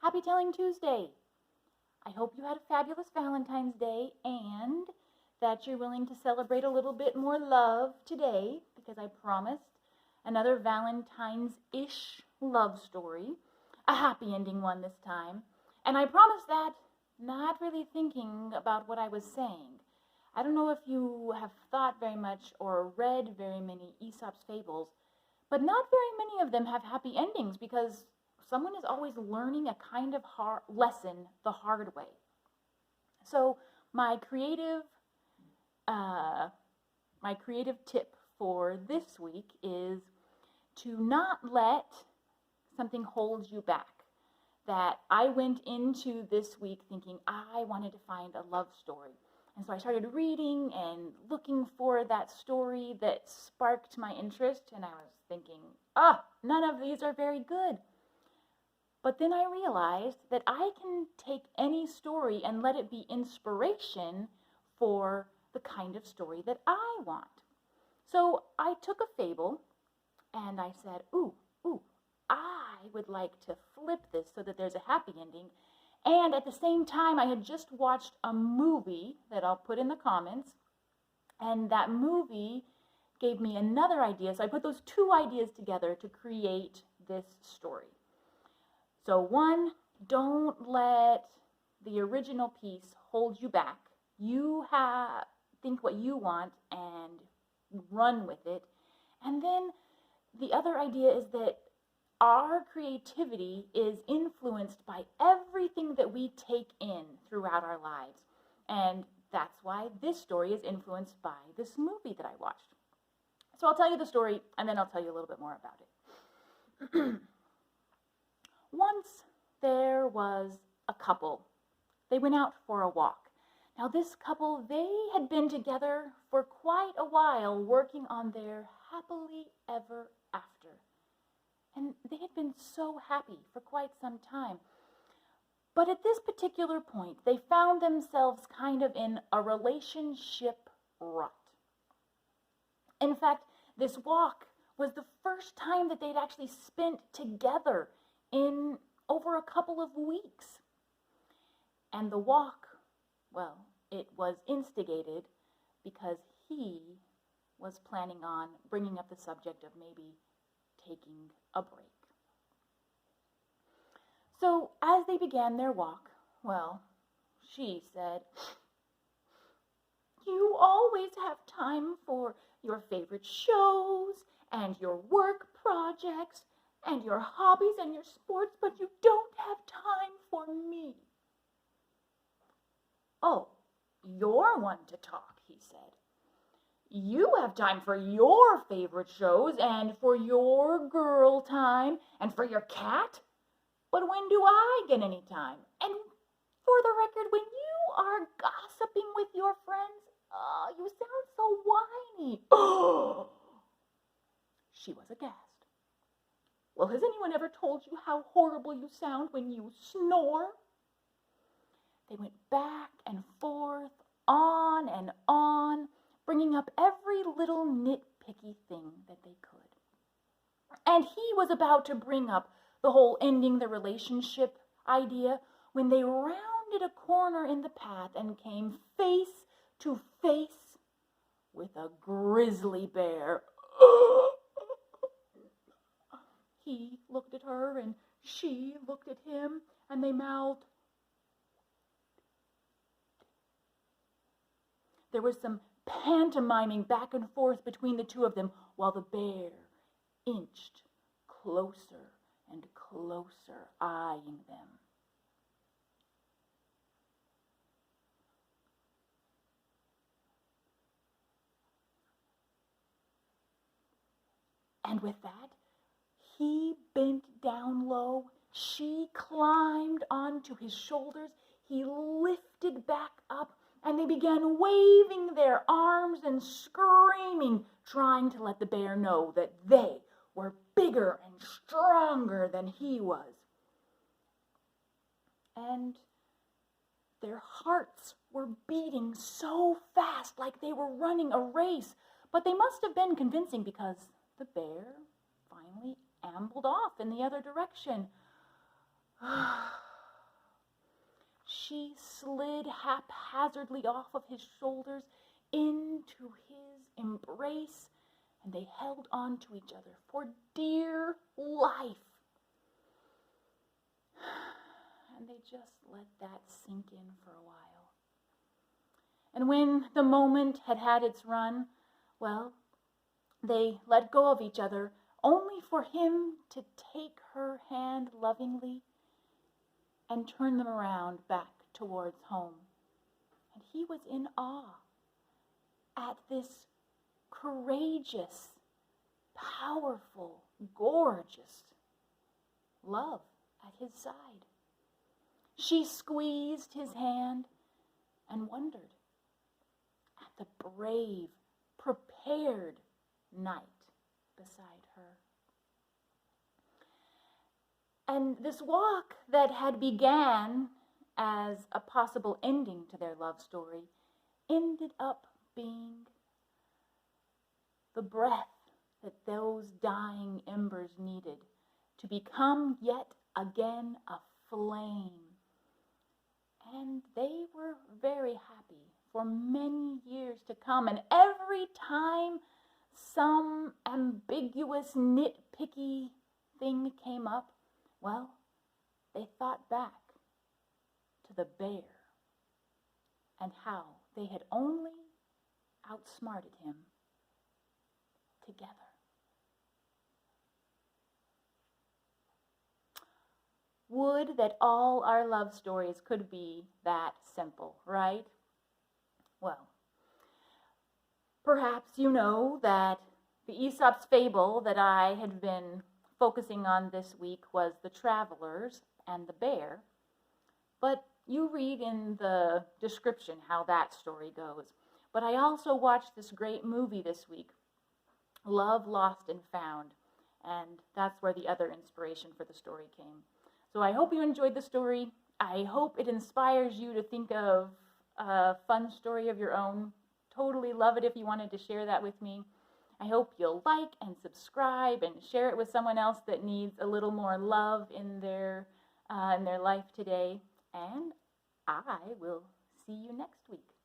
Happy Telling Tuesday! I hope you had a fabulous Valentine's Day and that you're willing to celebrate a little bit more love today, because I promised another Valentine's-ish love story, a happy ending one this time. And I promised that not really thinking about what I was saying. I don't know if you have thought very much or read very many Aesop's fables, but not very many of them have happy endings because someone is always learning a kind of lesson the hard way. So my creative tip for this week is to not let something hold you back. That I went into this week thinking I wanted to find a love story. And so I started reading and looking for that story that sparked my interest, and I was thinking, none of these are very good. But then I realized that I can take any story and let it be inspiration for the kind of story that I want. So I took a fable and I said, I would like to flip this so that there's a happy ending. And at the same time, I had just watched a movie that I'll put in the comments. And that movie gave me another idea. So I put those two ideas together to create this story. So one, don't let the original piece hold you back. Think what you want and run with it. And then the other idea is that our creativity is influenced by everything that we take in throughout our lives. And that's why this story is influenced by this movie that I watched. So I'll tell you the story, and then I'll tell you a little bit more about it. Once there was a couple. They went out for a walk. Now this couple, they had been together for quite a while working on their happily ever after. And they had been so happy for quite some time. But at this particular point, they found themselves kind of in a relationship rut. In fact, this walk was the first time that they'd actually spent together in over a couple of weeks. And the walk, well, it was instigated because he was planning on bringing up the subject of maybe taking a break. So as they began their walk, well, she said, "You always have time for your favorite shows and your work projects and your hobbies and your sports, but you don't have time for me." "Oh, you're one to talk," he said. "You have time for your favorite shows and for your girl time and for your cat. But when do I get any time? And for the record, when you are gossiping with your friends, you sound so whiny." Oh! She was aghast. "Well, has anyone ever told you how horrible you sound when you snore?" They went back and forth, on and on, bringing up every little nitpicky thing that they could. And he was about to bring up the whole ending the relationship idea when they rounded a corner in the path and came face to face with a grizzly bear. He looked at her and she looked at him, and they mouthed. There was some pantomiming back and forth between the two of them while the bear inched closer and closer, eyeing them. And with that, he bent down low. She climbed onto his shoulders. He lifted back up, and they began waving their arms and screaming, trying to let the bear know that they were bigger and stronger than he was. And their hearts were beating so fast, like they were running a race. But they must have been convincing, because the bear finally ambled off in the other direction. slid haphazardly off of his shoulders into his embrace, and they held on to each other for dear life. And they just let that sink in for a while. And when the moment had had its run, well, they let go of each other, only for him to take her hand lovingly and turn them around back towards home. And he was in awe at this courageous, powerful, gorgeous love at his side. She squeezed his hand and wondered at the brave, prepared knight beside her. And this walk that had began as a possible ending to their love story ended up being the breath that those dying embers needed to become yet again a flame. And they were very happy for many years to come. And every time some ambiguous, nitpicky thing came up, well, they thought back to the bear and how they had only outsmarted him together. Would that all our love stories could be that simple, right? Well, perhaps you know that the Aesop's fable that I had been focusing on this week was the travelers and the bear, but you read in the description how that story goes. But I also watched this great movie this week, Love, Lost and Found, and that's where the other inspiration for the story came. So I hope you enjoyed the story. I hope it inspires you to think of a fun story of your own. Totally love it if you wanted to share that with me. I hope you'll like and subscribe and share it with someone else that needs a little more love in their life today. And I will see you next week.